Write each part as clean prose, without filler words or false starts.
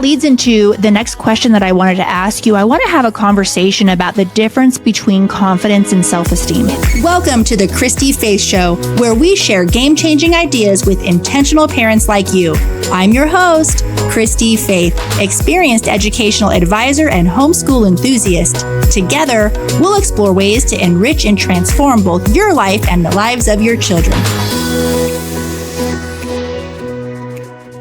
leads into the next question that I wanted to ask you. I want to have a conversation about the difference between confidence and self-esteem. Welcome to the Christy-Faith Show, where we share game-changing ideas with intentional parents like you. I'm your host, Christy-Faith, experienced educational advisor and homeschool enthusiast. Together, we'll explore ways to enrich and transform both your life and the lives of your children.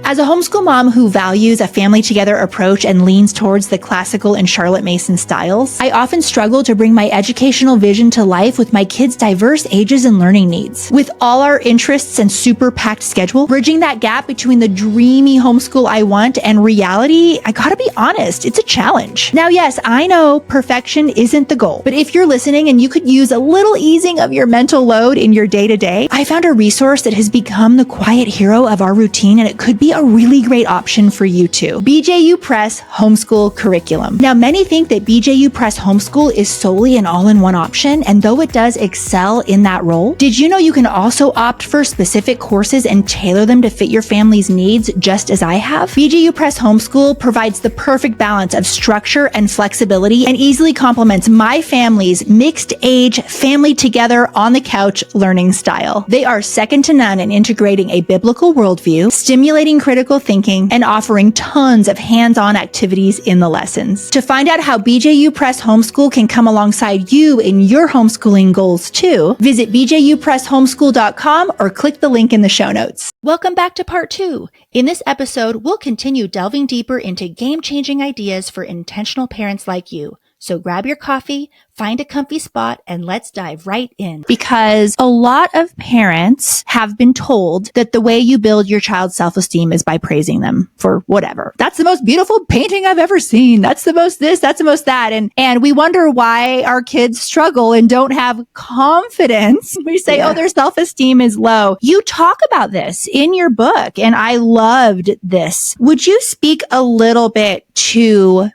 As a homeschool mom who values a family together approach and leans towards the classical and Charlotte Mason styles, I often struggle to bring my educational vision to life with my kids' diverse ages and learning needs. With all our interests and super packed schedule, bridging that gap between the dreamy homeschool I want and reality, I gotta be honest, it's a challenge. Now, yes, I know perfection isn't the goal, but if you're listening and you could use a little easing of your mental load in your day-to-day, I found a resource that has become the quiet hero of our routine, and it could be a really great option for you too. BJU Press Homeschool Curriculum. Now, many think that BJU Press Homeschool is solely an all-in-one option, and though it does excel in that role, did you know you can also opt for specific courses and tailor them to fit your family's needs, just as I have? BJU Press Homeschool provides the perfect balance of structure and flexibility and easily complements my family's mixed age, family together on the couch learning style. They are second to none in integrating a biblical worldview, stimulating critical thinking, and offering tons of hands-on activities in the lessons. To find out how BJU Press Homeschool can come alongside you in your homeschooling goals too, visit bjupresshomeschool.com or click the link in the show notes. Welcome back to part 2. In this episode, we'll continue delving deeper into game-changing ideas for intentional parents like you. So grab your coffee, find a comfy spot, and let's dive right in. Because a lot of parents have been told that the way you build your child's self-esteem is by praising them for whatever. That's the most beautiful painting I've ever seen. That's the most this, that's the most that. And we wonder why our kids struggle and don't have confidence. We say, oh, their self-esteem is low. You talk about this in your book, and I loved this. Would you speak a little bit to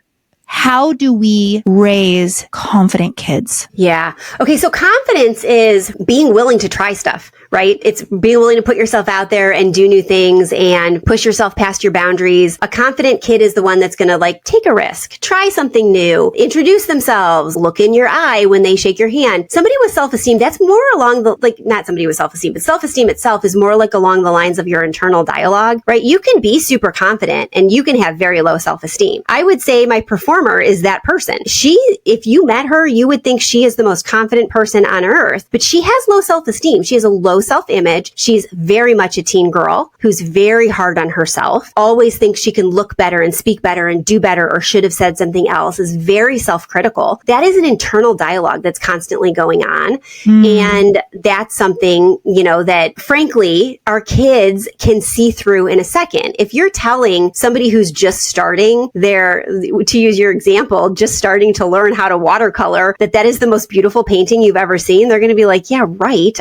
how do we raise confident kids? Yeah. Okay. So confidence is being willing to try stuff, right? It's being willing to put yourself out there and do new things and push yourself past your boundaries. A confident kid is the one that's going to take a risk, try something new, introduce themselves, look in your eye when they shake your hand. Somebody with self-esteem, that's more along the, not somebody with self-esteem, but self-esteem itself is more along the lines of your internal dialogue, right? You can be super confident and you can have very low self-esteem. I would say my performer is that person. If you met her, you would think she is the most confident person on earth, but she has low self-esteem. She has a low self-image. She's very much a teen girl who's very hard on herself, always thinks she can look better and speak better and do better or should have said something else, is very self-critical. That is an internal dialogue that's constantly going on. And that's something, that frankly, our kids can see through in a second. If you're telling somebody who's just starting to use your example, just starting to learn how to watercolor, that is the most beautiful painting you've ever seen, they're going to be like, yeah, right.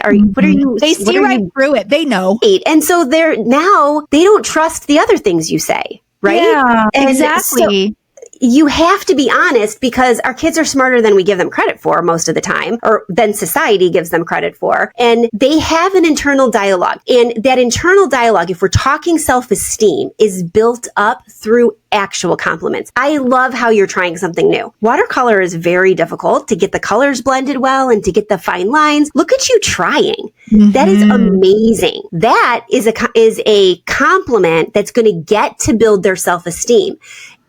They see right through it. They know. And so they don't trust the other things you say, right? Yeah, exactly. So you have to be honest, because our kids are smarter than we give them credit for most of the time, or than society gives them credit for. And they have an internal dialogue. And that internal dialogue, if we're talking self-esteem, is built up through actual compliments. I love how you're trying something new. Watercolor is very difficult to get the colors blended well and to get the fine lines. Look at you trying. That is amazing. That is a compliment that's going to get to build their self-esteem.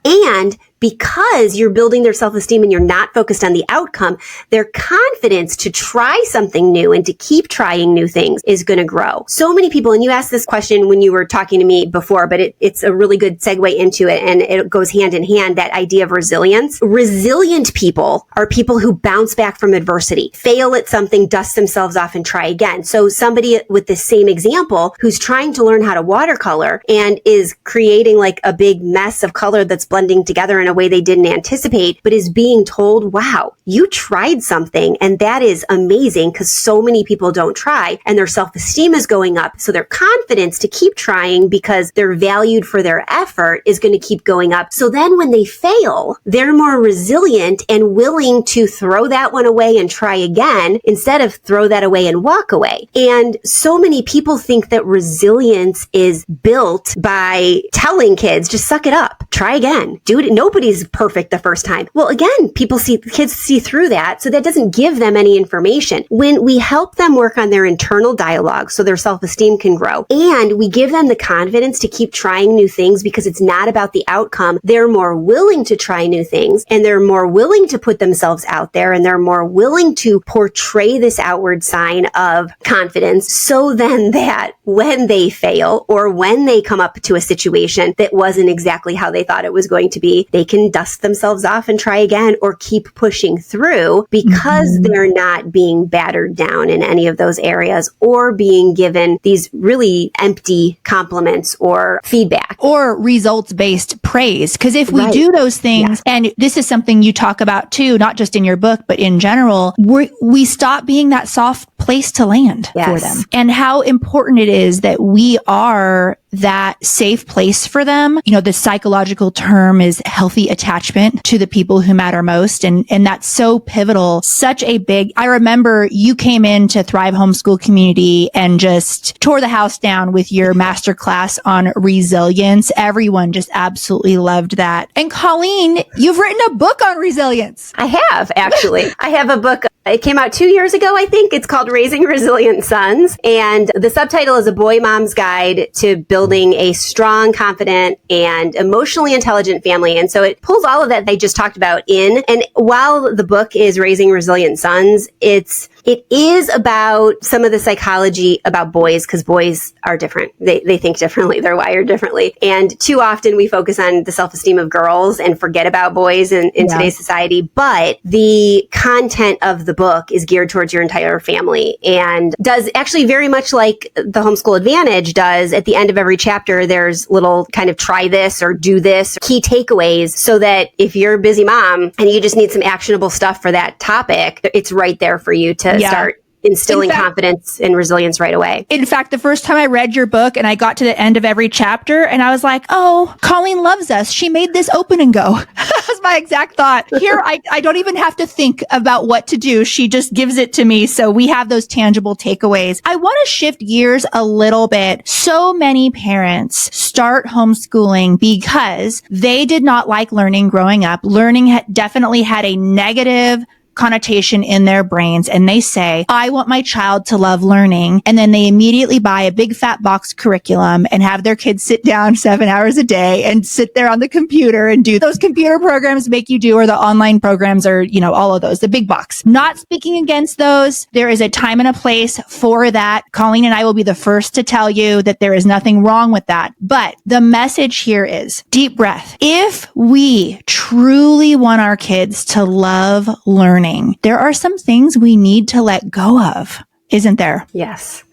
And because you're building their self-esteem and you're not focused on the outcome, their confidence to try something new and to keep trying new things is going to grow. So many people, and you asked this question when you were talking to me before, but it's a really good segue into it, and it goes hand in hand, that idea of resilience. Resilient people are people who bounce back from adversity, fail at something, dust themselves off, and try again. So somebody with the same example who's trying to learn how to watercolor and is creating a big mess of color that's blending together in a way they didn't anticipate, but is being told, wow, you tried something, and that is amazing, because so many people don't try, and their self-esteem is going up. So their confidence to keep trying, because they're valued for their effort, is going to keep going up. So then when they fail, they're more resilient and willing to throw that one away and try again, instead of throw that away and walk away. And so many people think that resilience is built by telling kids, just suck it up. Try again. Do it. Nobody's perfect the first time. Well, again, kids see through that. So that doesn't give them any information. When we help them work on their internal dialogue so their self-esteem can grow, and we give them the confidence to keep trying new things because it's not about the outcome, they're more willing to try new things, and they're more willing to put themselves out there, and they're more willing to portray this outward sign of confidence, so then that when they fail or when they come up to a situation that wasn't exactly how they thought it was going to be, they can dust themselves off and try again or keep pushing through because they're not being battered down in any of those areas or being given these really empty compliments or feedback. Or results-based praise. Because if we do those things, and this is something you talk about too, not just in your book, but in general, we stop being that soft place to land for them. And how important it is that we are that safe place for them. You know, the psychological term is healthy attachment to the people who matter most. And that's so pivotal. I remember you came into Thrive Homeschool Community and just tore the house down with your masterclass on resilience. Everyone just absolutely loved that. And Colleen, you've written a book on resilience. I have, actually. I have a book. It came out 2 years ago, I think. It's called Raising Resilient Sons. And the subtitle is A Boy Mom's Guide to Building a Strong, Confident, and Emotionally Intelligent Family. And so it pulls all of that they just talked about in. And while the book is Raising Resilient Sons, it is about some of the psychology about boys, because boys are different. They think differently. They're wired differently. And too often we focus on the self-esteem of girls and forget about boys in today's society. But the content of the book is geared towards your entire family and does actually very much like the Homeschool Advantage does. At the end of every chapter, there's little kind of try this or do this, key takeaways, so that if you're a busy mom and you just need some actionable stuff for that topic, it's right there for you to start instilling confidence and resilience right away. In fact, the first time I read your book and I got to the end of every chapter and I was like, oh, Colleen loves us. She made this open and go. That's my exact thought. Here, I don't even have to think about what to do. She just gives it to me. So we have those tangible takeaways. I want to shift gears a little bit. So many parents start homeschooling because they did not like learning growing up. Learning definitely had a negative connotation in their brains, and they say, I want my child to love learning. And then they immediately buy a big fat box curriculum and have their kids sit down 7 hours a day and sit there on the computer and do those computer programs make you do, or the online programs, or, you know, all of those, the big box. Not speaking against those. There is a time and a place for that. Colleen and I will be the first to tell you that there is nothing wrong with that. But the message here is deep breath. If we truly want our kids to love learning, there are some things we need to let go of, isn't there? Yes.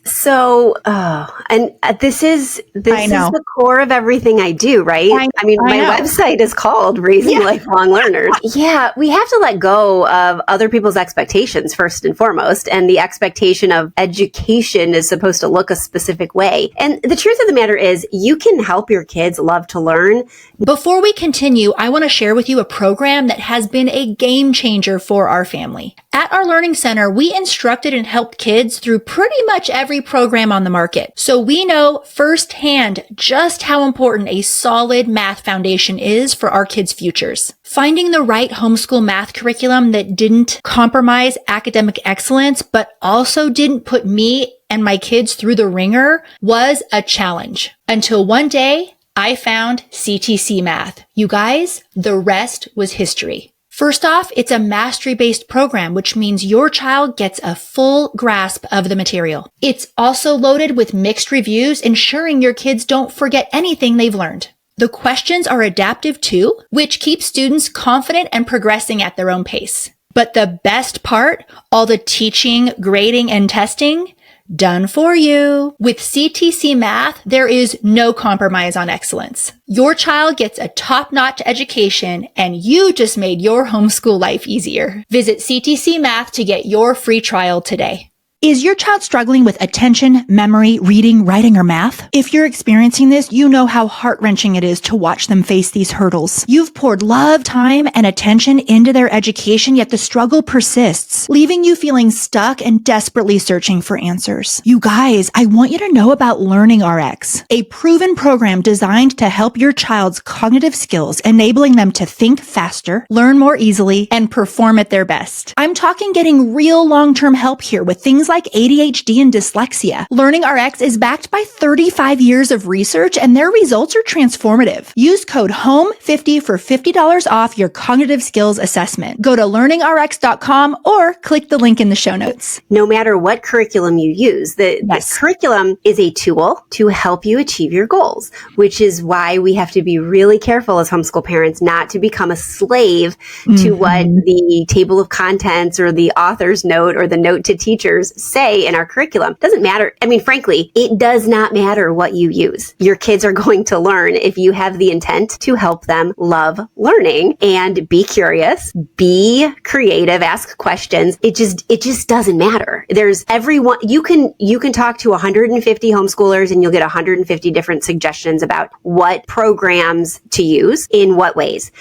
So, and this is the core of everything I do, right? I mean, my website is called Raising Lifelong Learners. We have to let go of other people's expectations first and foremost. And the expectation of education is supposed to look a specific way. And the truth of the matter is, you can help your kids love to learn. Before we continue, I want to share with you a program that has been a game changer for our family. At our Learning Center, we instructed and helped kids through pretty much every program on the market. So we know firsthand just how important a solid math foundation is for our kids' futures. Finding the right homeschool math curriculum that didn't compromise academic excellence, but also didn't put me and my kids through the ringer was a challenge. Until one day, I found CTC Math. You guys, the rest was history. First off, it's a mastery-based program, which means your child gets a full grasp of the material. It's also loaded with mixed reviews, ensuring your kids don't forget anything they've learned. The questions are adaptive too, which keeps students confident and progressing at their own pace. But the best part, all the teaching, grading, and testing, done for you. With CTC Math, there is no compromise on excellence. Your child gets a top-notch education, and you just made your homeschool life easier. Visit CTC Math to get your free trial today. Is your child struggling with attention, memory, reading, writing, or math? If you're experiencing this, you know how heart-wrenching it is to watch them face these hurdles. You've poured love, time, and attention into their education, yet the struggle persists, leaving you feeling stuck and desperately searching for answers. You guys, I want you to know about Learning RX, a proven program designed to help your child's cognitive skills, enabling them to think faster, learn more easily, and perform at their best. I'm talking getting real long-term help here with things like ADHD and dyslexia. Learning RX is backed by 35 years of research, and their results are transformative. Use code HOME50 for $50 off your cognitive skills assessment. Go to learningrx.com or click the link in the show notes. No matter what curriculum you use, the curriculum is a tool to help you achieve your goals, which is why we have to be really careful as homeschool parents not to become a slave to what the table of contents or the author's note or the note to teachers say in our curriculum. Doesn't matter. I mean, frankly, it does not matter what you use. Your kids are going to learn if you have the intent to help them love learning and be curious, be creative, ask questions. It just doesn't matter. There's everyone, you can talk to 150 homeschoolers and you'll get 150 different suggestions about what programs to use in what ways.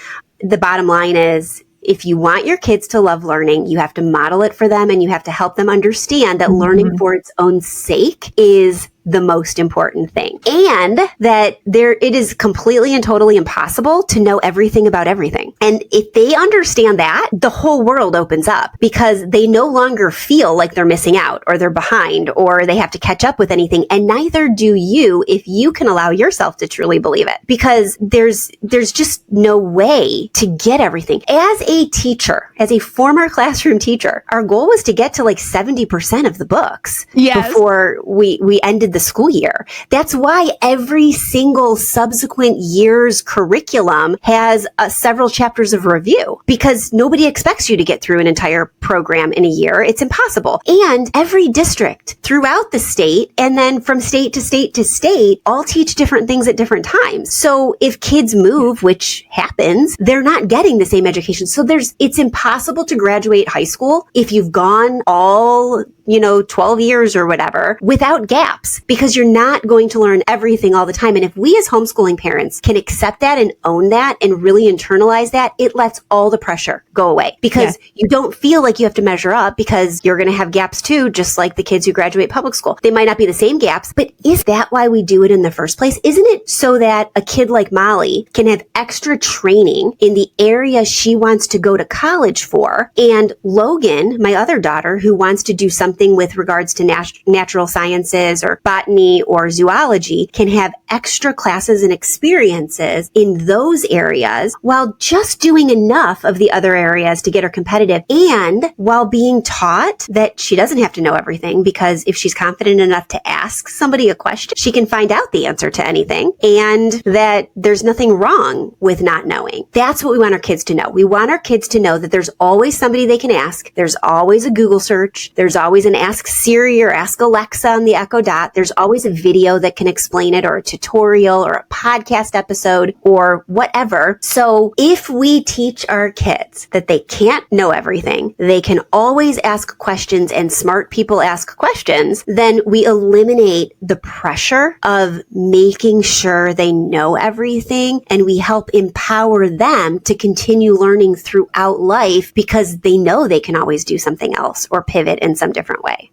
The bottom line is, if you want your kids to love learning, you have to model it for them and you have to help them understand that learning for its own sake is the most important thing. And that it is completely and totally impossible to know everything about everything. And if they understand that, the whole world opens up because they no longer feel like they're missing out or they're behind or they have to catch up with anything. And neither do you if you can allow yourself to truly believe it, because there's just no way to get everything. As a teacher, as a former classroom teacher, our goal was to get to like 70% of the books before we ended the school year. That's why every single subsequent year's curriculum has several chapters of review, because nobody expects you to get through an entire program in a year. It's impossible. And every district throughout the state, and then from state to state to state, all teach different things at different times. So if kids move, which happens, they're not getting the same education. So it's impossible to graduate high school if you've gone all 12 years or whatever without gaps, because you're not going to learn everything all the time. And if we as homeschooling parents can accept that and own that and really internalize that, it lets all the pressure go away, because you don't feel like you have to measure up, because you're going to have gaps too, just like the kids who graduate public school. They might not be the same gaps, but is that why we do it in the first place? Isn't it so that a kid like Molly can have extra training in the area she wants to go to college for, and Logan, my other daughter, who wants to do something with regards to natural sciences or botany or zoology, can have extra classes and experiences in those areas while just doing enough of the other areas to get her competitive, and while being taught that she doesn't have to know everything, because if she's confident enough to ask somebody a question, she can find out the answer to anything, and that there's nothing wrong with not knowing. That's what we want our kids to know. We want our kids to know that there's always somebody they can ask. There's always a Google search. There's always an Ask Siri or Ask Alexa on the Echo Dot. There's always a video that can explain it, or a tutorial or a podcast episode or whatever. So if we teach our kids that they can't know everything, they can always ask questions and smart people ask questions, then we eliminate the pressure of making sure they know everything, and we help empower them to continue learning throughout life, because they know they can always do something else or pivot in some different way.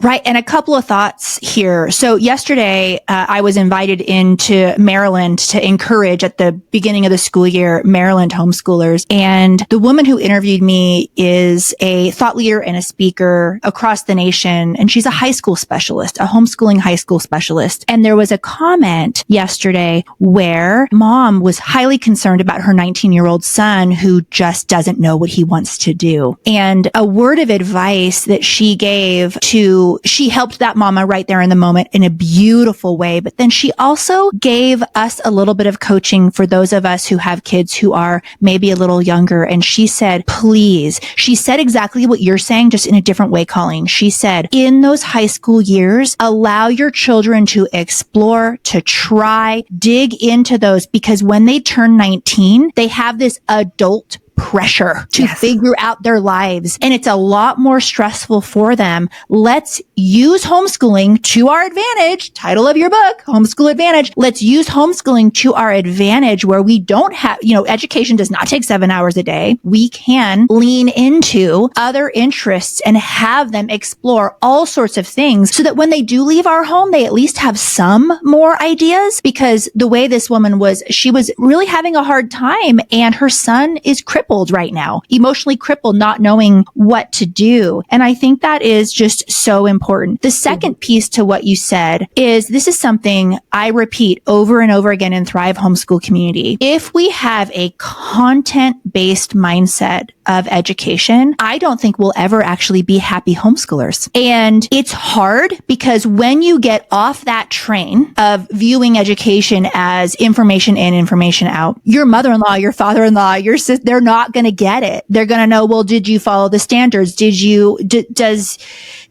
Right. And a couple of thoughts here. So yesterday, I was invited into Maryland to encourage, at the beginning of the school year, Maryland homeschoolers. And the woman who interviewed me is a thought leader and a speaker across the nation. And she's a high school specialist, a homeschooling high school specialist. And there was a comment yesterday where mom was highly concerned about her 19-year-old son who just doesn't know what he wants to do. And a word of advice that she gave she helped that mama right there in the moment in a beautiful way. But then she also gave us a little bit of coaching for those of us who have kids who are maybe a little younger. And she said, please, she said exactly what you're saying, just in a different way, Colleen. She said, in those high school years, allow your children to explore, to try, dig into those, because when they turn 19, they have this adult pressure to figure out their lives. And it's a lot more stressful for them. Let's use homeschooling to our advantage. Title of your book, Homeschool Advantage. Let's use homeschooling to our advantage where we don't have, education does not take 7 hours a day. We can lean into other interests and have them explore all sorts of things so that when they do leave our home, they at least have some more ideas, because the way this woman was, she was really having a hard time, and her son is crippled right now, emotionally crippled, not knowing what to do. And I think that is just so important. The second piece to what you said is, this is something I repeat over and over again in Thrive Homeschool Community. If we have a content-based mindset of education, I don't think we'll ever actually be happy homeschoolers. And it's hard because when you get off that train of viewing education as information in, information out, your mother-in-law, your father-in-law, your sister, they're not going to get it. They're going to know, well, did you follow the standards? Does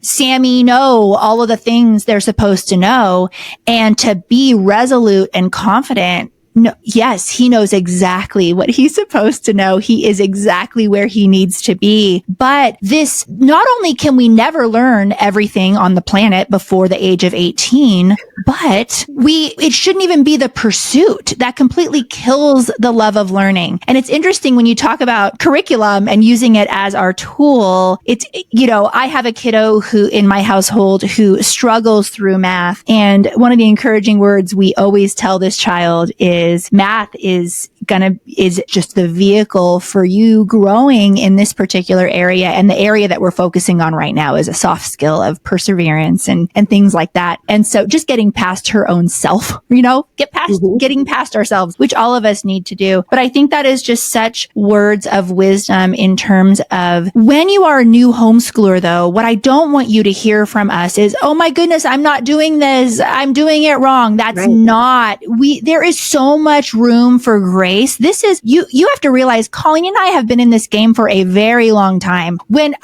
Sammy know all of the things they're supposed to know? And to be resolute and confident, no, yes, he knows exactly what he's supposed to know. He is exactly where he needs to be. But this, not only can we never learn everything on the planet before the age of 18, but it shouldn't even be the pursuit. That completely kills the love of learning. And it's interesting when you talk about curriculum and using it as our tool. It's, I have a kiddo who in my household who struggles through math. And one of the encouraging words we always tell this child is, math is just the vehicle for you growing in this particular area. And the area that we're focusing on right now is a soft skill of perseverance and things like that. And so just getting past her own self, getting past ourselves, which all of us need to do. But I think that is just such words of wisdom in terms of when you are a new homeschooler, though, what I don't want you to hear from us is, oh my goodness, I'm not doing this. I'm doing it wrong. That's right. There is so much room for grace. This is, you have to realize, Colleen and I have been in this game for a very long time. When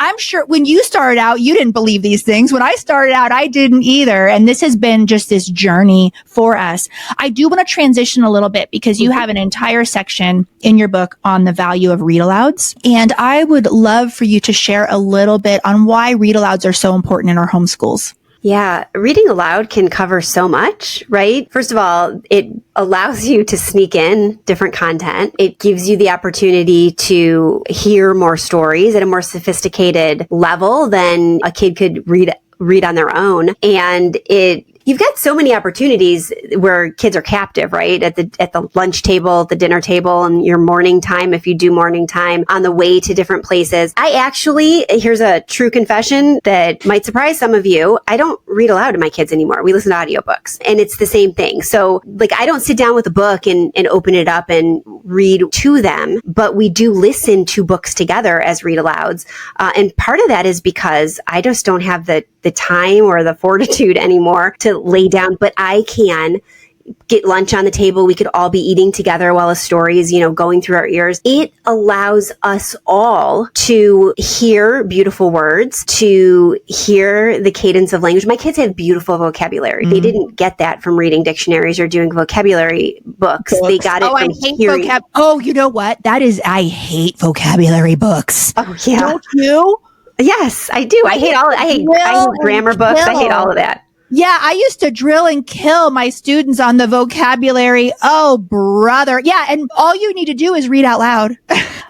you started out, you didn't believe these things. When I started out, I didn't either. And this has been just this journey for us. I do want to transition a little bit because you have an entire section in your book on the value of read-alouds. And I would love for you to share a little bit on why read-alouds are so important in our homeschools. Yeah, reading aloud can cover so much, right? First of all, it allows you to sneak in different content. It gives you the opportunity to hear more stories at a more sophisticated level than a kid could read on their own. And you've got so many opportunities where kids are captive, right? At the lunch table, at the dinner table, and your morning time, if you do morning time, on the way to different places. Here's a true confession that might surprise some of you. I don't read aloud to my kids anymore. We listen to audiobooks, and it's the same thing. So I don't sit down with a book and open it up and read to them, but we do listen to books together as read alouds. And part of that is because I just don't have the time or the fortitude anymore to lay down, but I can get lunch on the table. We could all be eating together while a story is, going through our ears. It allows us all to hear beautiful words, to hear the cadence of language. My kids have beautiful vocabulary. They didn't get that from reading dictionaries or doing vocabulary books. They got it from hearing. You know what? I hate vocabulary books. Oh, yeah. Don't you? Yes, I do. I hate grammar books. I hate all of that. Yeah, I used to drill and kill my students on the vocabulary. Oh, brother. Yeah, and all you need to do is read out loud.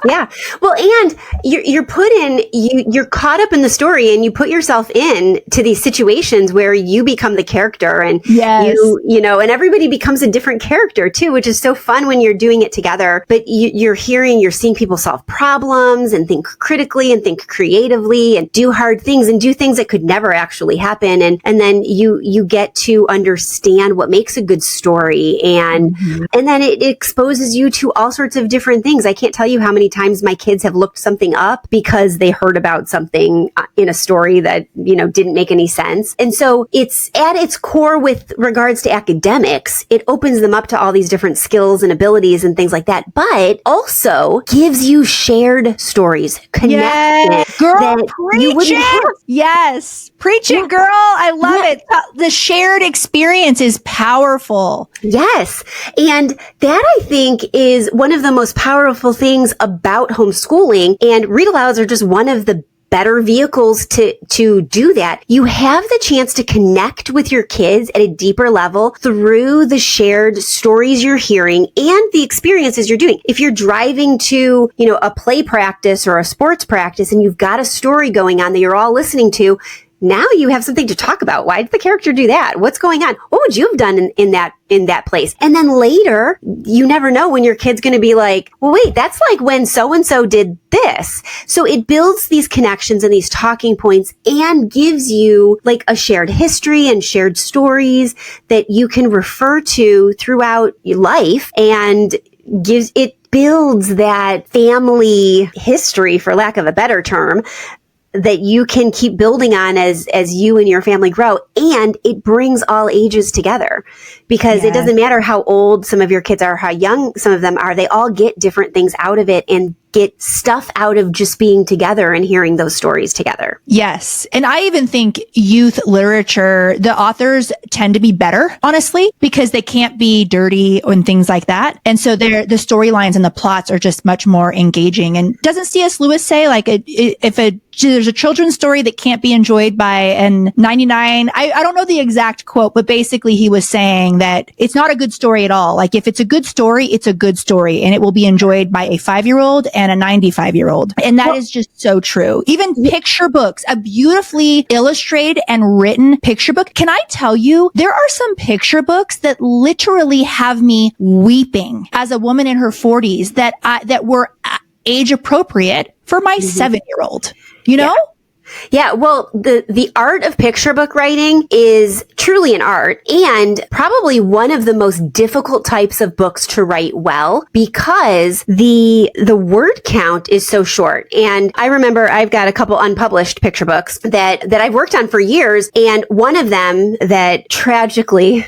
Yeah. Well, and you're caught up in the story, and you put yourself in to these situations where you become the character, and and everybody becomes a different character too, which is so fun when you're doing it together. But you're seeing people solve problems and think critically and think creatively and do hard things and do things that could never actually happen. And then you get to understand what makes a good story, and then it exposes you to all sorts of different things. I can't tell you how many times my kids have looked something up because they heard about something in a story that, didn't make any sense. And so it's at its core with regards to academics, it opens them up to all these different skills and abilities and things like that, but also gives you shared stories, connection. Girl, preach it. Yes. Preach it, girl. I love it. The shared experience is powerful. Yes. And that, I think, is one of the most powerful things about about homeschooling, and read-alouds are just one of the better vehicles to do that. You have the chance to connect with your kids at a deeper level through the shared stories you're hearing and the experiences you're doing. If you're driving to, a play practice or a sports practice and you've got a story going on that you're all listening to, now you have something to talk about. Why did the character do that? What's going on? What would you have done in that place? And then later, you never know when your kid's going to be like, well, wait, that's like when so-and-so did this. So it builds these connections and these talking points and gives you like a shared history and shared stories that you can refer to throughout your life, and builds that family history, for lack of a better term, that you can keep building on as you and your family grow. And it brings all ages together, because it doesn't matter how old some of your kids are, how young some of them are, they all get different things out of it and get stuff out of just being together and hearing those stories together. Yes. And I even think youth literature, the authors tend to be better, honestly, because they can't be dirty and things like that. And so the storylines and the plots are just much more engaging. And doesn't C.S. Lewis say, like, if there's a children's story that can't be enjoyed by an 99, I don't know the exact quote, but basically he was saying that it's not a good story at all. Like, if it's a good story, it's a good story, and it will be enjoyed by a 5-year-old and a 95-year-old. And that is just so true. Even picture books, a beautifully illustrated and written picture book. Can I tell you, there are some picture books that literally have me weeping as a woman in her 40s that were age appropriate for my 7-year-old, Yeah, well, the art of picture book writing is truly an art, and probably one of the most difficult types of books to write well, because the word count is so short. And I remember I've got a couple unpublished picture books that I've worked on for years, and one of them that tragically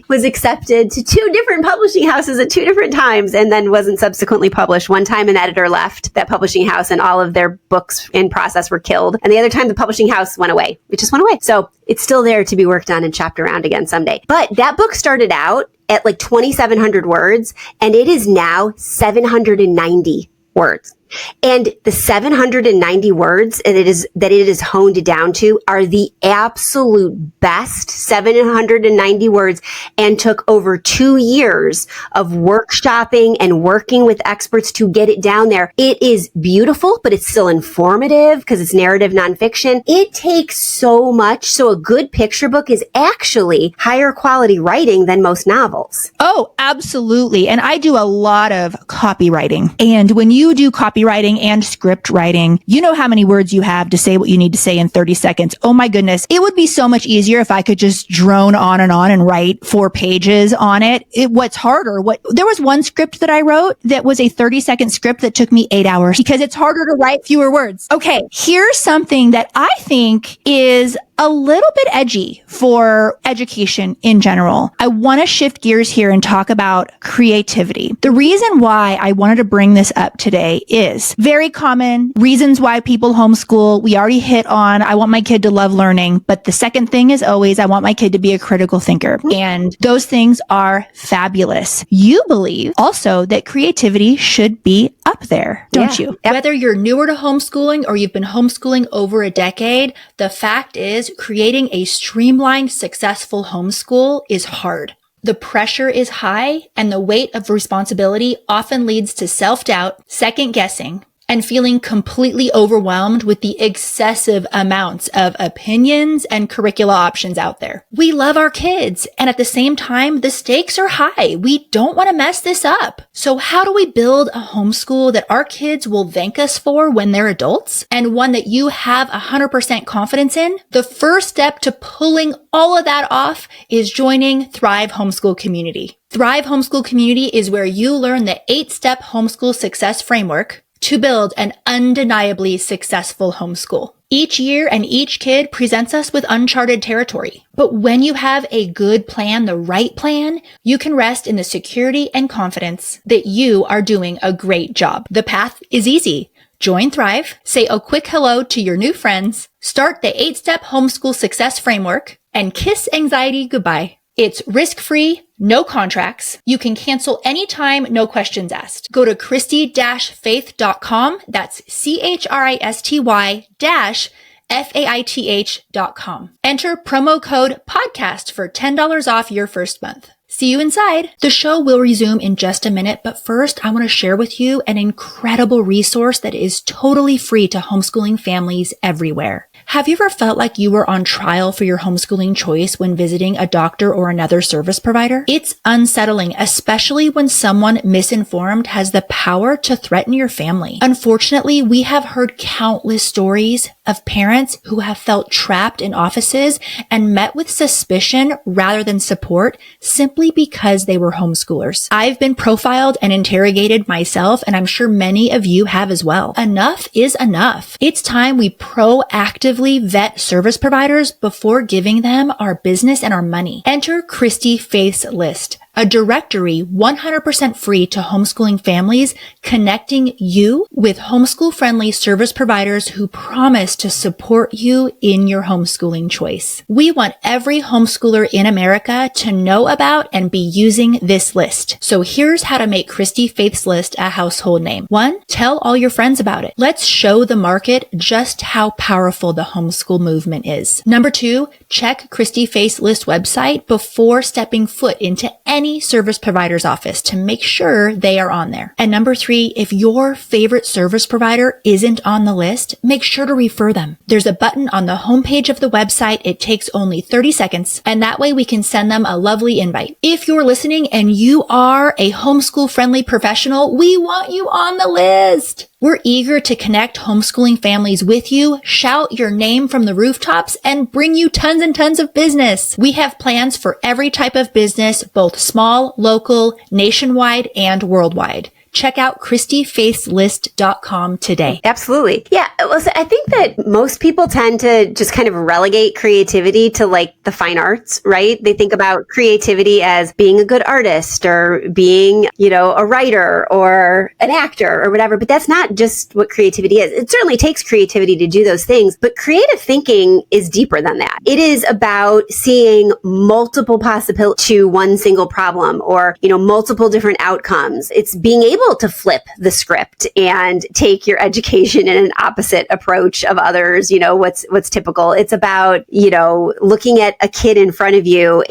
was accepted to 2 different publishing houses at 2 different times, and then wasn't subsequently published. One time an editor left that publishing house and all of their books in process were killed. And the other time the publishing house went away. It just went away. So it's still there to be worked on and chopped around again someday. But that book started out at like 2,700 words, and it is now 790 words. And the 790 words that it is honed down to are the absolute best 790 words, and took over 2 years of workshopping and working with experts to get it down there. It is beautiful, but it's still informative because it's narrative nonfiction. It takes so much. So a good picture book is actually higher quality writing than most novels. Oh, absolutely. And I do a lot of copywriting. And when you do copywriting and script writing, you know how many words you have to say what you need to say in 30 seconds. Oh my goodness. It would be so much easier if I could just drone on and write 4 pages on it. What's harder? There was one script that I wrote that was a 30-second script that took me 8 hours because it's harder to write fewer words. Okay. Here's something that I think is a little bit edgy for education in general. I want to shift gears here and talk about creativity. The reason why I wanted to bring this up today is very common reasons why people homeschool. We already hit on, I want my kid to love learning, but the second thing is always, I want my kid to be a critical thinker. And those things are fabulous. You believe also that creativity should be up there, don't you? Whether you're newer to homeschooling or you've been homeschooling over a decade, the fact is, creating a streamlined, successful homeschool is hard. The pressure is high, and the weight of responsibility often leads to self-doubt, second-guessing, and feeling completely overwhelmed with the excessive amounts of opinions and curricula options out there. We love our kids, and at the same time, the stakes are high. We don't want to mess this up. So how do we build a homeschool that our kids will thank us for when they're adults, and one that you have 100% confidence in? The first step to pulling all of that off is joining Thrive Homeschool Community. Thrive Homeschool Community is where you learn the 8-step homeschool success framework to build an undeniably successful homeschool. Each year and each kid presents us with uncharted territory. But when you have a good plan, the right plan, you can rest in the security and confidence that you are doing a great job. The path is easy. Join Thrive, say a quick hello to your new friends, start the 8-step homeschool success framework, and kiss anxiety goodbye. It's risk-free, no contracts. You can cancel anytime, no questions asked. Go to Christy-Faith.com. That's CHRISTY-FAITH.com. Enter promo code podcast for $10 off your first month. See you inside. The show will resume in just a minute, but first I want to share with you an incredible resource that is totally free to homeschooling families everywhere. Have you ever felt like you were on trial for your homeschooling choice when visiting a doctor or another service provider? It's unsettling, especially when someone misinformed has the power to threaten your family. Unfortunately, we have heard countless stories of parents who have felt trapped in offices and met with suspicion rather than support simply because they were homeschoolers. I've been profiled and interrogated myself, and I'm sure many of you have as well. Enough is enough. It's time we proactively vet service providers before giving them our business and our money. Enter Christy-Faith's List, a directory 100% free to homeschooling families, connecting you with homeschool-friendly service providers who promise to support you in your homeschooling choice. We want every homeschooler in America to know about and be using this list. So here's how to make Christy-Faith's List a household name. 1, tell all your friends about it. Let's show the market just how powerful the homeschool movement is. 2, check Christy-Faith's List website before stepping foot into any service provider's office to make sure they are on there. And 3, if your favorite service provider isn't on the list, make sure to refer them. There's a button on the homepage of the website. It takes only 30 seconds, and that way we can send them a lovely invite. If you're listening and you are a homeschool-friendly professional, we want you on the list. We're eager to connect homeschooling families with you, shout your name from the rooftops, and bring you tons and tons of business. We have plans for every type of business, both small, local, nationwide, and worldwide. Check out ChristyFaithsList.com today. Absolutely. Yeah. Well, so I think that most people tend to just kind of relegate creativity to like the fine arts, right? They think about creativity as being a good artist or being, a writer or an actor or whatever, but that's not just what creativity is. It certainly takes creativity to do those things, but creative thinking is deeper than that. It is about seeing multiple possibilities to one single problem or, multiple different outcomes. It's being able to flip the script and take your education in an opposite approach of others, what's typical. It's about, looking at a kid in front of you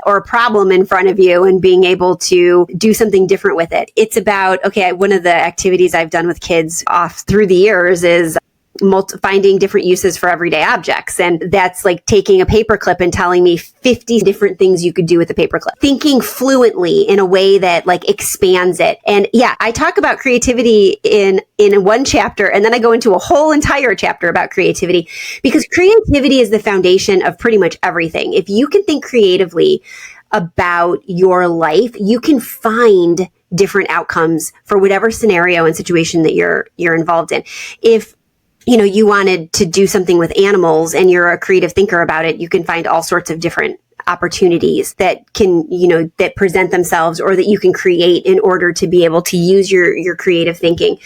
or a problem in front of you and being able to do something different with it. It's about, one of the activities I've done with kids off through the years is finding different uses for everyday objects. And that's like taking a paperclip and telling me 50 different things you could do with a paperclip. Thinking fluently in a way that like expands it. And yeah, I talk about creativity in one chapter, and then I go into a whole entire chapter about creativity because creativity is the foundation of pretty much everything. If you can think creatively about your life, you can find different outcomes for whatever scenario and situation that you're involved in. If you wanted to do something with animals and you're a creative thinker about it, you can find all sorts of different opportunities that can, that present themselves or that you can create in order to be able to use your creative thinking.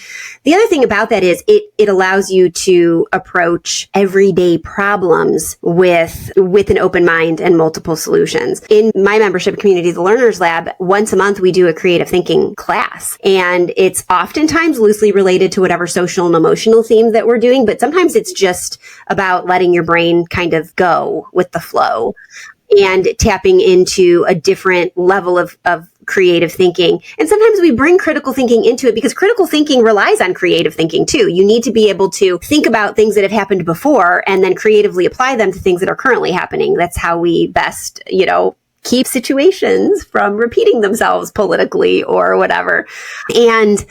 The other thing about that is it allows you to approach everyday problems with an open mind and multiple solutions. In my membership community, the Learners Lab, once a month we do a creative thinking class, and it's oftentimes loosely related to whatever social and emotional theme that we're doing, but sometimes it's just about letting your brain kind of go with the flow and tapping into a different level of creative thinking. And sometimes we bring critical thinking into it because critical thinking relies on creative thinking too. You need to be able to think about things that have happened before and then creatively apply them to things that are currently happening. That's how we best, keep situations from repeating themselves politically or whatever. And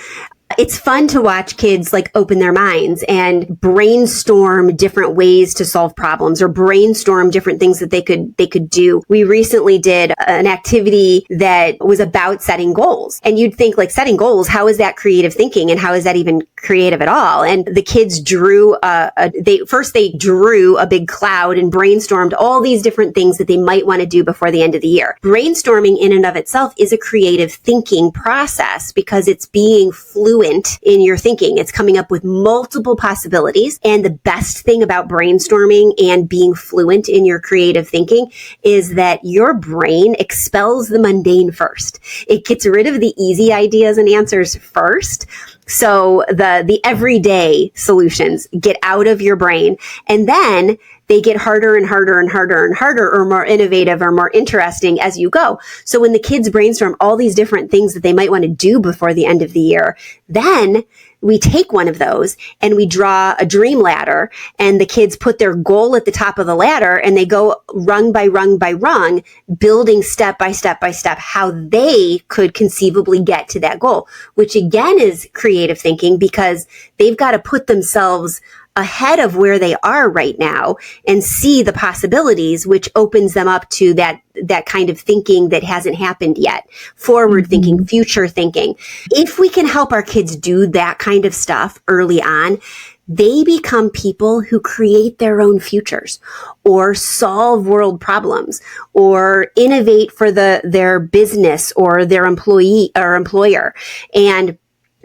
it's fun to watch kids like open their minds and brainstorm different ways to solve problems or brainstorm different things that they could do. We recently did an activity that was about setting goals. And you'd think like setting goals, how is that creative thinking and how is that even creative at all? And the kids drew they drew a big cloud and brainstormed all these different things that they might want to do before the end of the year. Brainstorming in and of itself is a creative thinking process because it's being fluid fluent in your thinking. It's coming up with multiple possibilities. And the best thing about brainstorming and being fluent in your creative thinking is that your brain expels the mundane first. It gets rid of the easy ideas and answers first. So the everyday solutions get out of your brain, and then they get harder and harder and harder and harder, or more innovative or more interesting as you go. So when the kids brainstorm all these different things that they might want to do before the end of the year, then we take one of those and we draw a dream ladder, and the kids put their goal at the top of the ladder, and they go rung by rung by rung, building step by step by step how they could conceivably get to that goal, which again is creative thinking, because they've got to put themselves ahead of where they are right now and see the possibilities, which opens them up to that kind of thinking that hasn't happened yet. Forward thinking, future thinking. If we can help our kids do that kind of stuff early on, they become people who create their own futures, or solve world problems, or innovate for their business or their employee or employer. And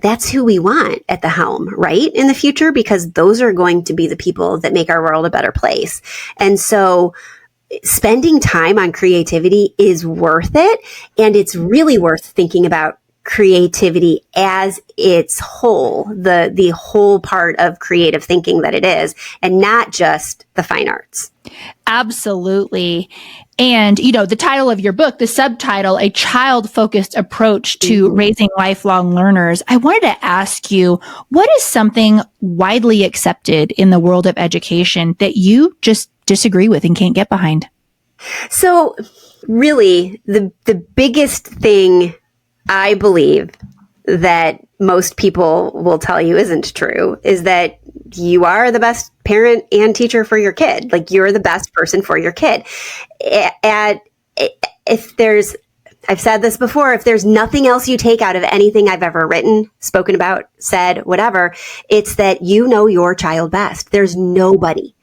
that's who we want at the helm, right? In the future, because those are going to be the people that make our world a better place. And so spending time on creativity is worth it. And it's really worth thinking about creativity as its whole, the whole part of creative thinking that it is, and not just the fine arts. Absolutely. And, the title of your book, the subtitle, A Child-Focused Approach to Raising Lifelong Learners. I wanted to ask you, what is something widely accepted in the world of education that you just disagree with and can't get behind? So really, the biggest thing I believe that most people will tell you isn't true is that you are the best parent and teacher for your kid. Like, you're the best person for your kid. I've said this before, if there's nothing else you take out of anything I've ever written, spoken about, said, whatever, it's that you know your child best. There is nobody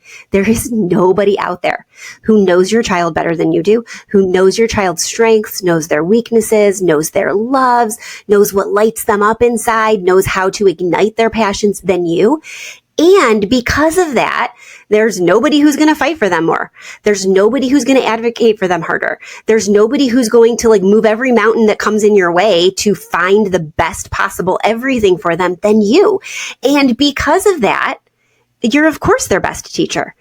out there who knows your child better than you do, who knows your child's strengths, knows their weaknesses, knows their loves, knows what lights them up inside, knows how to ignite their passions than you. And because of that, there's nobody who's going to fight for them more. There's nobody who's going to advocate for them harder. There's nobody who's going to move every mountain that comes in your way to find the best possible everything for them than you. And because of that, you're of course their best teacher.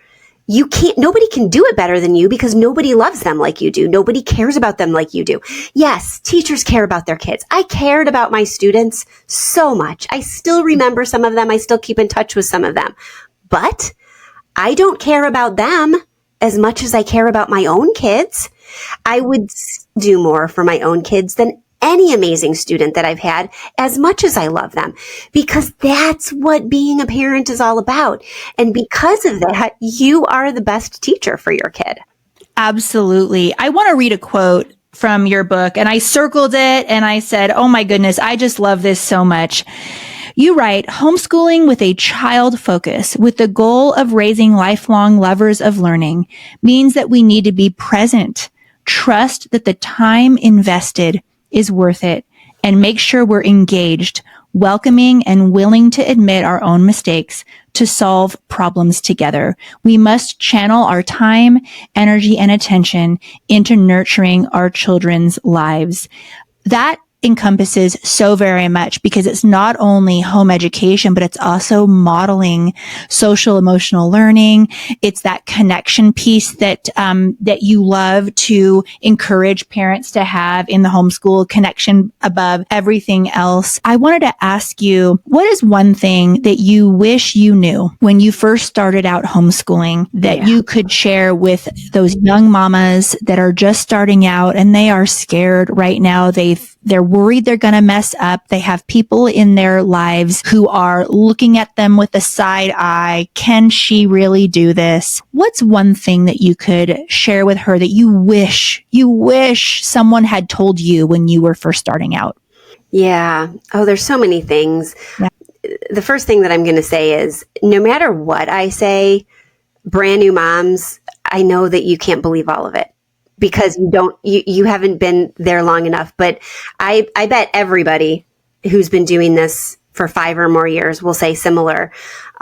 Nobody can do it better than you, because nobody loves them like you do. Nobody cares about them like you do. Yes, teachers care about their kids. I cared about my students so much. I still remember some of them. I still keep in touch with some of them. But I don't care about them as much as I care about my own kids. I would do more for my own kids than any amazing student that I've had, as much as I love them, because that's what being a parent is all about. And because of that, you are the best teacher for your kid. Absolutely. I want to read a quote from your book, and I circled it and I said, oh my goodness, I just love this so much. You write, homeschooling with a child focus with the goal of raising lifelong lovers of learning means that we need to be present, trust that the time invested is worth it, and make sure we're engaged, welcoming, and willing to admit our own mistakes to solve problems together. We must channel our time, energy, and attention into nurturing our children's lives. That encompasses so very much, because it's not only home education, but it's also modeling social emotional learning. It's that connection piece that you love to encourage parents to have in the homeschool, connection above everything else. I wanted to ask you, what is one thing that you wish you knew when you first started out homeschooling that you could share with those young mamas that are just starting out and they are scared right now? They're worried they're going to mess up. They have people in their lives who are looking at them with a side eye. Can she really do this? What's one thing that you could share with her that you wish someone had told you when you were first starting out? Yeah. Oh, there's so many things. Yeah. The first thing that I'm going to say is, no matter what I say, brand new moms, I know that you can't believe all of it, because you haven't been there long enough. But I bet everybody who's been doing this for 5 or more years will say similar.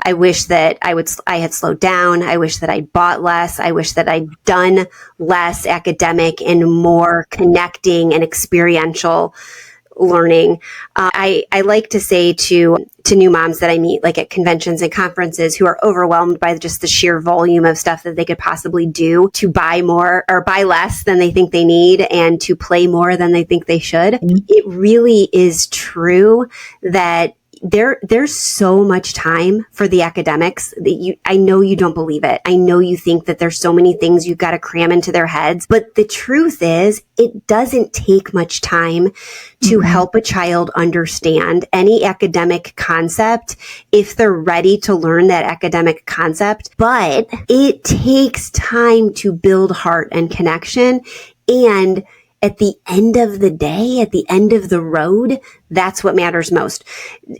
I wish that I had slowed down. I wish that I'd bought less. I wish that I'd done less academic and more connecting and experiential learning. I like to say to new moms that I meet, like at conventions and conferences, who are overwhelmed by just the sheer volume of stuff that they could possibly do, to buy more or buy less than they think they need and to play more than they think they should. It really is true that there's so much time for the academics that I know you don't believe it. I know you think that there's so many things you've got to cram into their heads, but the truth is it doesn't take much time to help a child understand any academic concept if they're ready to learn that academic concept. But it takes time to build heart and connection. And at the end of the day, at the end of the road, that's what matters most.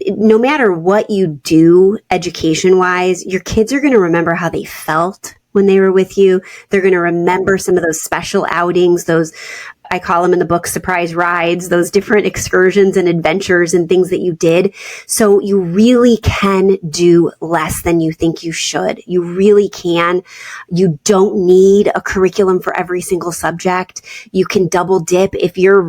No matter what you do education-wise, your kids are going to remember how they felt when they were with you. They're going to remember some of those special outings, those, I call them in the book, surprise rides, those different excursions and adventures and things that you did. So you really can do less than you think you should. You really can. You don't need a curriculum for every single subject. You can double dip. If your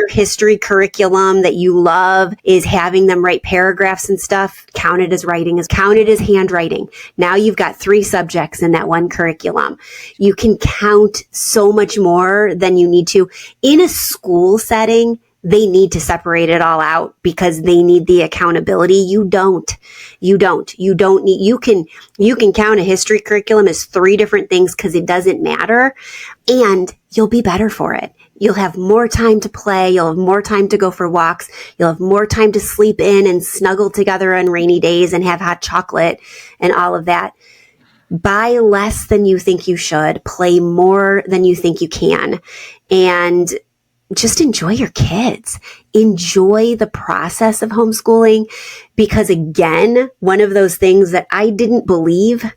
history curriculum that you love is having them write paragraphs and stuff, count it as writing, count it as handwriting. Now you've got 3 subjects in that one curriculum. You can count so much more than you need to. In a school setting, they need to separate it all out because they need the accountability. You don't need, you can count a history curriculum as 3 different things because it doesn't matter, and you'll be better for it. You'll have more time to play. You'll have more time to go for walks. You'll have more time to sleep in and snuggle together on rainy days and have hot chocolate and all of that. Buy less than you think you should, play more than you think you can, and just enjoy your kids. Enjoy the process of homeschooling, because again, one of those things that I didn't believe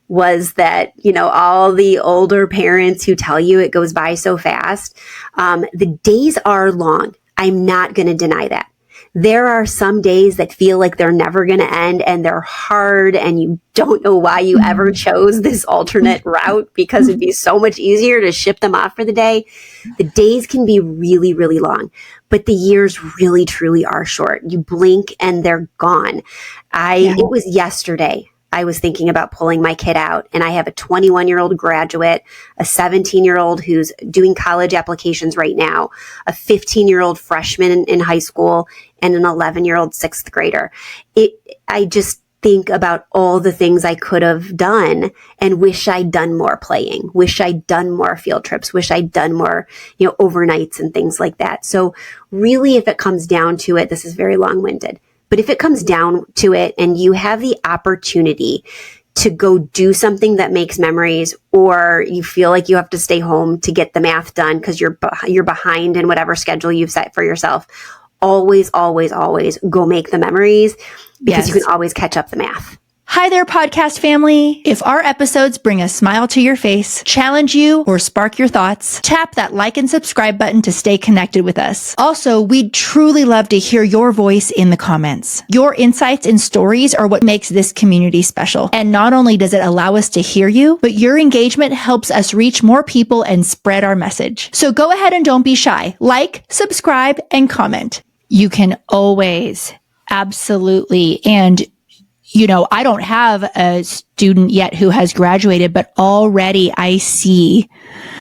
was that, all the older parents who tell you it goes by so fast, the days are long. I'm not going to deny that. There are some days that feel like they're never going to end, and they're hard, and you don't know why you ever chose this alternate route, because it'd be so much easier to ship them off for the day. The days can be really, really long, but the years really, truly are short. You blink and they're gone. It was yesterday. I was thinking about pulling my kid out, and I have a 21-year-old graduate, a 17-year-old who's doing college applications right now, a 15-year-old freshman in high school, and an 11-year-old 6th grader. I just think about all the things I could have done and wish I'd done more playing, wish I'd done more field trips, wish I'd done more, overnights and things like that. So really, if it comes down to it, this is very long-winded. But if it comes down to it and you have the opportunity to go do something that makes memories, or you feel like you have to stay home to get the math done because you're behind in whatever schedule you've set for yourself, always, always, always go make the memories, because you can always catch up the math. Hi there, podcast family. If our episodes bring a smile to your face, challenge you, or spark your thoughts, tap that like and subscribe button to stay connected with us. Also, we'd truly love to hear your voice in the comments. Your insights and stories are what makes this community special. And not only does it allow us to hear you, but your engagement helps us reach more people and spread our message. So go ahead and don't be shy. Like, subscribe, and comment. You can always, absolutely, and I don't have a student yet who has graduated, but already I see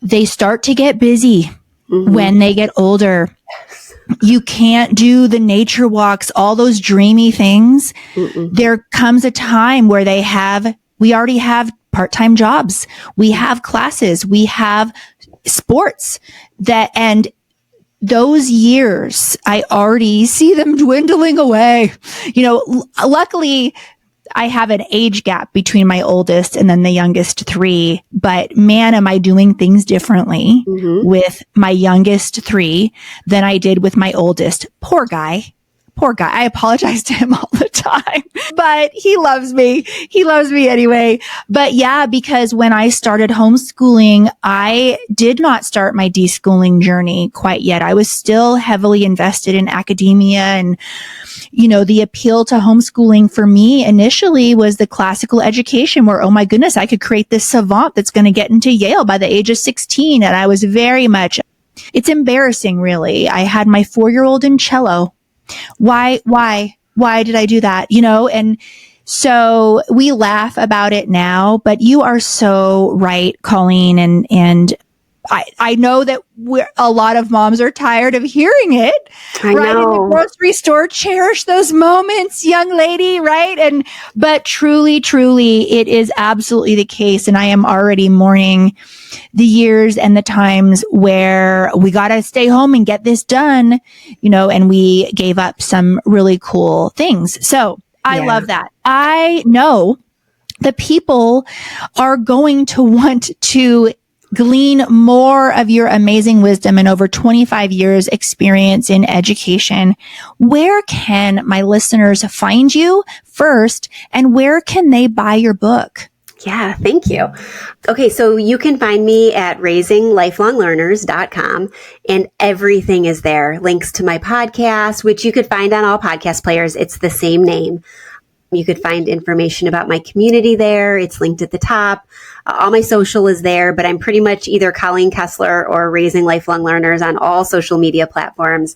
they start to get busy when they get older. You can't do the nature walks, all those dreamy things. There comes a time where we already have part-time jobs. We have classes. We have sports and those years, I already see them dwindling away. Luckily, I have an age gap between my oldest and then the youngest 3, but man, am I doing things differently with my youngest 3 than I did with my oldest. Poor guy. Poor guy. I apologize to him all the time, but he loves me. He loves me anyway. But yeah, because when I started homeschooling, I did not start my deschooling journey quite yet. I was still heavily invested in academia, and, the appeal to homeschooling for me initially was the classical education where, oh my goodness, I could create this savant that's going to get into Yale by the age of 16. And I was very much, it's embarrassing, really. I had my 4-year-old in cello. Why did I do that? And so we laugh about it now, but you are so right, Colleen. And I know that a lot of moms are tired of hearing it, I right? know. In the grocery store, cherish those moments, young lady, right? But truly, it is absolutely the case. And I am already mourning the years and the times where we got to stay home and get this done, and we gave up some really cool things. So I love that. I know the people are going to want to glean more of your amazing wisdom and over 25 years experience in education. Where can my listeners find you first, and where can they buy your book? Yeah, thank you. Okay, so you can find me at raisinglifelonglearners.com, and everything is there. Links to my podcast, which you could find on all podcast players. It's the same name. You could find information about my community there. It's linked at the top. All my social is there, but I'm pretty much either Colleen Kessler or Raising Lifelong Learners on all social media platforms.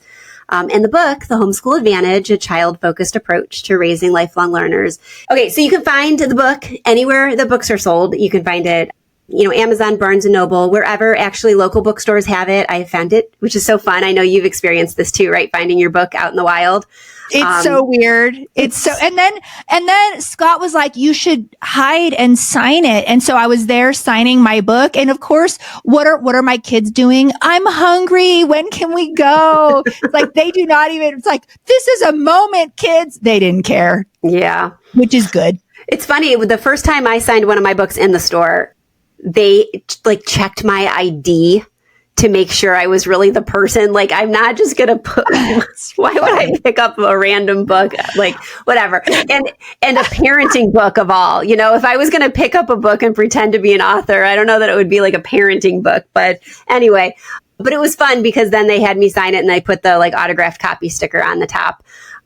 And the book, The Homeschool Advantage, a child-focused approach to raising lifelong learners. Okay, so you can find the book anywhere the books are sold. You can find it, Amazon, Barnes & Noble, wherever actually local bookstores have it. I found it, which is so fun. I know you've experienced this too, right? Finding your book out in the wild. It's so weird. And then Scott was like, you should hide and sign it. And so I was there signing my book. And of course, what are my kids doing? I'm hungry. When can we go? It's like, they do not even, it's like, this is a moment, kids. They didn't care. Yeah. Which is good. It's funny. The first time I signed one of my books in the store, they checked my ID to make sure I was really the person. Like, I'm not just going to put, why would I pick up a random book? Like, whatever. And a parenting book of all, if I was going to pick up a book and pretend to be an author, I don't know that it would be like a parenting book, but anyway, but it was fun because then they had me sign it and I put the autographed copy sticker on the top,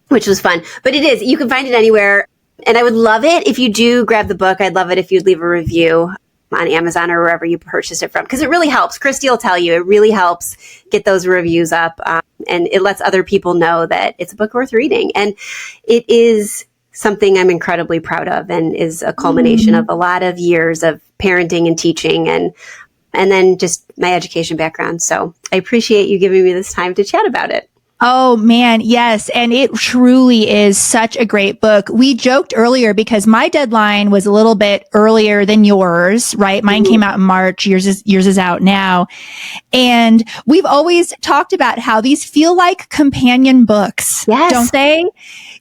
which was fun. But it is, you can find it anywhere. And I would love it if you do grab the book. I'd love it if you'd leave a review on Amazon or wherever you purchased it from, because it really helps. Christy will tell you, it really helps get those reviews up, and it lets other people know that it's a book worth reading. And it is something I'm incredibly proud of, and is a culmination of a lot of years of parenting and teaching, and then just my education background. So I appreciate you giving me this time to chat about it. Oh man, yes. And it truly is such a great book. We joked earlier because my deadline was a little bit earlier than yours, right? Mine came out in March. Yours is out now. And we've always talked about how these feel like companion books, don't they?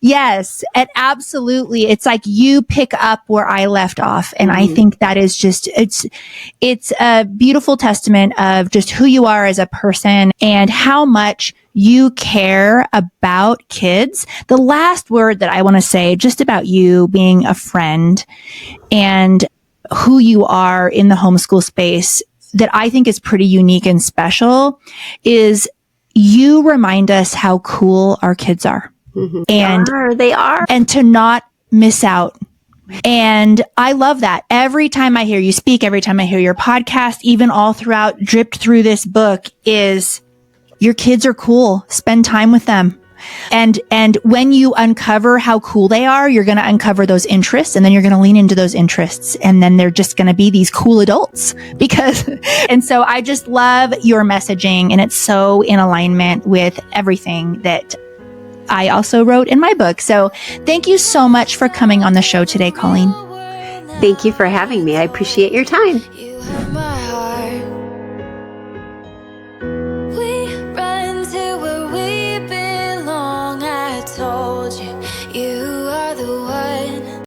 Yes. And absolutely. It's like you pick up where I left off. And I think that is just, it's a beautiful testament of just who you are as a person and how much you care about kids. The last word that I want to say just about you being a friend and who you are in the homeschool space that I think is pretty unique and special is you remind us how cool our kids are. And they are. And to not miss out. And I love that. Every time I hear you speak, every time I hear your podcast, even all throughout, dripped through this book is your kids are cool. Spend time with them. And when you uncover how cool they are, you're going to uncover those interests, and then you're going to lean into those interests. And then they're just going to be these cool adults and so I just love your messaging, and it's so in alignment with everything that I also wrote in my book. So thank you so much for coming on the show today, Colleen. Thank you for having me. I appreciate your time.